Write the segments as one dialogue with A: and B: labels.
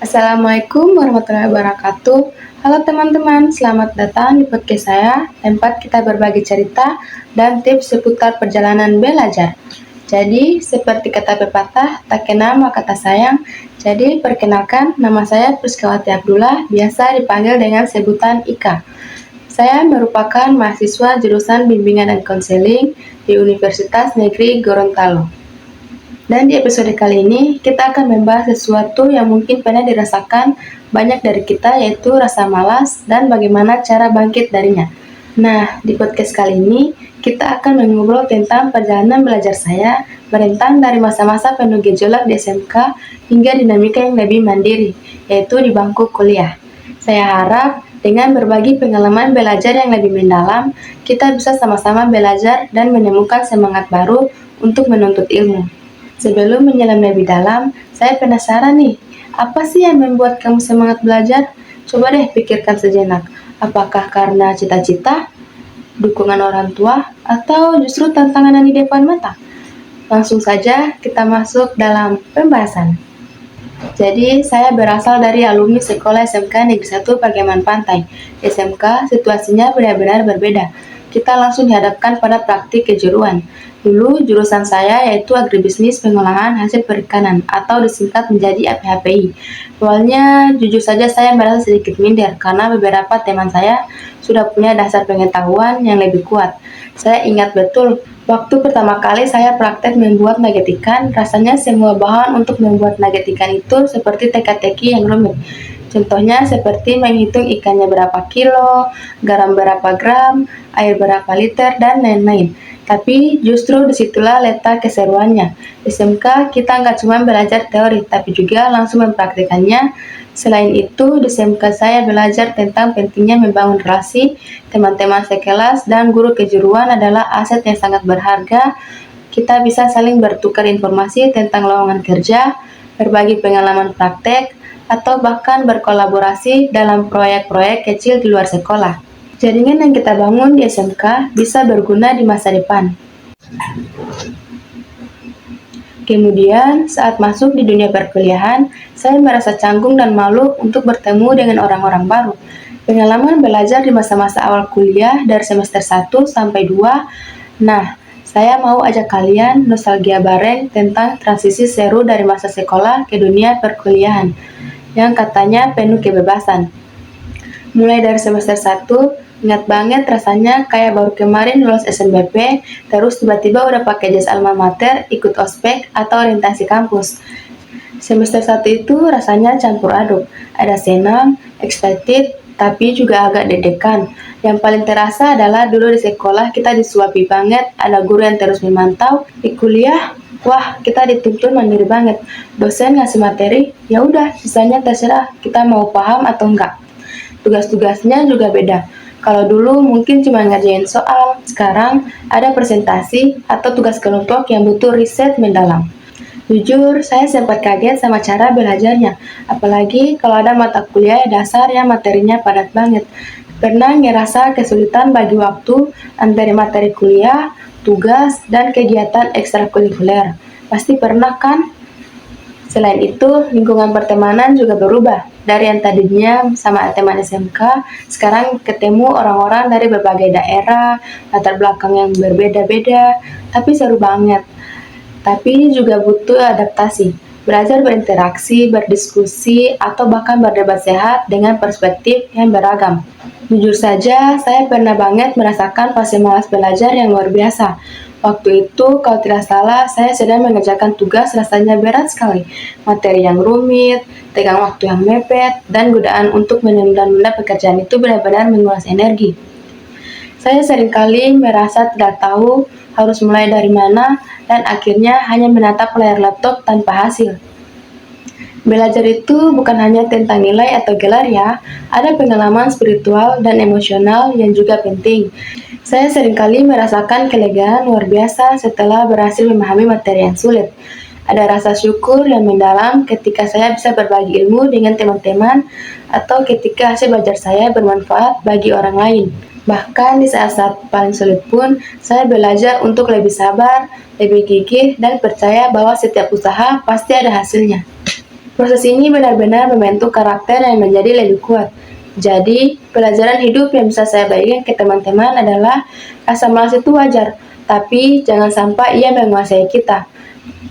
A: Assalamualaikum warahmatullahi wabarakatuh. Halo teman-teman, selamat datang di podcast saya, tempat kita berbagi cerita dan tips seputar perjalanan belajar. Jadi, seperti kata pepatah, tak kenal maka tak sayang. Jadi, perkenalkan, nama saya Priskawati Abdullah, biasa dipanggil dengan sebutan Ika. Saya merupakan mahasiswa jurusan Bimbingan dan Konseling di Universitas Negeri Gorontalo. Dan di episode kali ini, kita akan membahas sesuatu yang mungkin pernah dirasakan banyak dari kita, yaitu rasa malas dan bagaimana cara bangkit darinya. Nah, di podcast kali ini, kita akan mengobrol tentang perjalanan belajar saya, merentang dari masa-masa penuh gejolak di SMK hingga dinamika yang lebih mandiri, yaitu di bangku kuliah. Saya harap dengan berbagi pengalaman belajar yang lebih mendalam, kita bisa sama-sama belajar dan menemukan semangat baru untuk menuntut ilmu. Sebelum menyelam lebih dalam, saya penasaran nih, apa sih yang membuat kamu semangat belajar? Coba deh pikirkan sejenak, apakah karena cita-cita, dukungan orang tua, atau justru tantangan yang di depan mata? Langsung saja kita masuk dalam pembahasan. Jadi, saya berasal dari alumni sekolah SMK Negeri 1 Pageman Pantai. Di SMK, situasinya benar-benar berbeda. Kita langsung dihadapkan pada praktik kejuruan. Dulu, jurusan saya yaitu agribisnis pengolahan hasil perikanan atau disingkat menjadi APHPI. Awalnya, jujur saja saya merasa sedikit minder karena beberapa teman saya sudah punya dasar pengetahuan yang lebih kuat. Saya ingat betul, waktu pertama kali saya praktek membuat nugget ikan, rasanya semua bahan untuk membuat nugget ikan itu seperti teka-teki yang rumit. Contohnya seperti menghitung ikannya berapa kilo, garam berapa gram, air berapa liter, dan lain-lain. Tapi justru disitulah letak keseruannya. Di SMK kita nggak cuma belajar teori, tapi juga langsung mempraktikannya. Selain itu, di SMK saya belajar tentang pentingnya membangun relasi, teman-teman sekelas, dan guru kejuruan adalah aset yang sangat berharga. Kita bisa saling bertukar informasi tentang lowongan kerja, berbagi pengalaman praktek, atau bahkan berkolaborasi dalam proyek-proyek kecil di luar sekolah. Jaringan yang kita bangun di SMK bisa berguna di masa depan. Kemudian, saat masuk di dunia perkuliahan, saya merasa canggung dan malu untuk bertemu dengan orang-orang baru. Pengalaman belajar di masa-masa awal kuliah dari semester 1 sampai 2, nah, saya mau ajak kalian nostalgia bareng tentang transisi seru dari masa sekolah ke dunia perkuliahan, yang katanya penuh kebebasan. Mulai dari semester 1, ingat banget rasanya kayak baru kemarin lulus SNBP, terus tiba-tiba udah pakai jas alma mater, ikut ospek atau orientasi kampus. Semester 1 itu rasanya campur aduk, ada senang, excited, tapi juga agak deg-degan. Yang paling terasa adalah dulu di sekolah kita disuapi banget, ada guru yang terus memantau. Di kuliah, wah kita dituntut mandiri banget. Dosen ngasih materi, ya udah sisanya terserah kita mau paham atau enggak. Tugas-tugasnya juga beda. Kalau dulu mungkin cuma ngerjain soal, sekarang ada presentasi atau tugas kelompok yang butuh riset mendalam. Jujur, saya sempat kaget sama cara belajarnya, apalagi kalau ada mata kuliah dasar yang materinya padat banget. Pernah ngerasa kesulitan bagi waktu antara materi kuliah, tugas, dan kegiatan ekstrakurikuler. Pasti pernah kan? Selain itu, lingkungan pertemanan juga berubah. Dari yang tadinya sama teman SMK, sekarang ketemu orang-orang dari berbagai daerah, latar belakang yang berbeda-beda, tapi seru banget. Tapi juga butuh adaptasi, belajar berinteraksi, berdiskusi, atau bahkan berdebat sehat dengan perspektif yang beragam. Jujur saja, saya pernah banget merasakan fase malas belajar yang luar biasa. Waktu itu, kalau tidak salah, saya sedang mengerjakan tugas rasanya berat sekali. Materi yang rumit, tegang waktu yang mepet, dan godaan untuk menunda-nunda pekerjaan itu benar-benar menguras energi. Saya seringkali merasa tidak tahu harus mulai dari mana, dan akhirnya hanya menatap layar laptop tanpa hasil. Belajar itu bukan hanya tentang nilai atau gelar ya, ada pengalaman spiritual dan emosional yang juga penting. Saya seringkali merasakan kelegaan luar biasa setelah berhasil memahami materi yang sulit. Ada rasa syukur yang mendalam ketika saya bisa berbagi ilmu dengan teman-teman atau ketika hasil belajar saya bermanfaat bagi orang lain. Bahkan di saat-saat paling sulit pun, saya belajar untuk lebih sabar, lebih gigih, dan percaya bahwa setiap usaha pasti ada hasilnya. Proses ini benar-benar membentuk karakter yang menjadi lebih kuat. Jadi, pelajaran hidup yang bisa saya bagikan ke teman-teman adalah rasa malas itu wajar, tapi jangan sampai ia menguasai kita.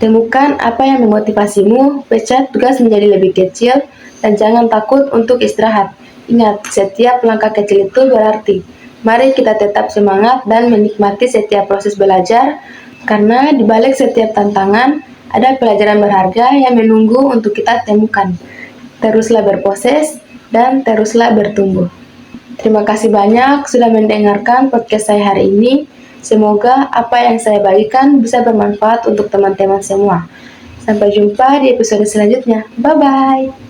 A: Temukan apa yang memotivasimu, pecah tugas menjadi lebih kecil, dan jangan takut untuk istirahat. Ingat, setiap langkah kecil itu berarti. Mari kita tetap semangat dan menikmati setiap proses belajar, karena di balik setiap tantangan, ada pelajaran berharga yang menunggu untuk kita temukan. Teruslah berproses, dan teruslah bertumbuh. Terima kasih banyak sudah mendengarkan podcast saya hari ini. Semoga apa yang saya bagikan bisa bermanfaat untuk teman-teman semua. Sampai jumpa di episode selanjutnya. Bye-bye.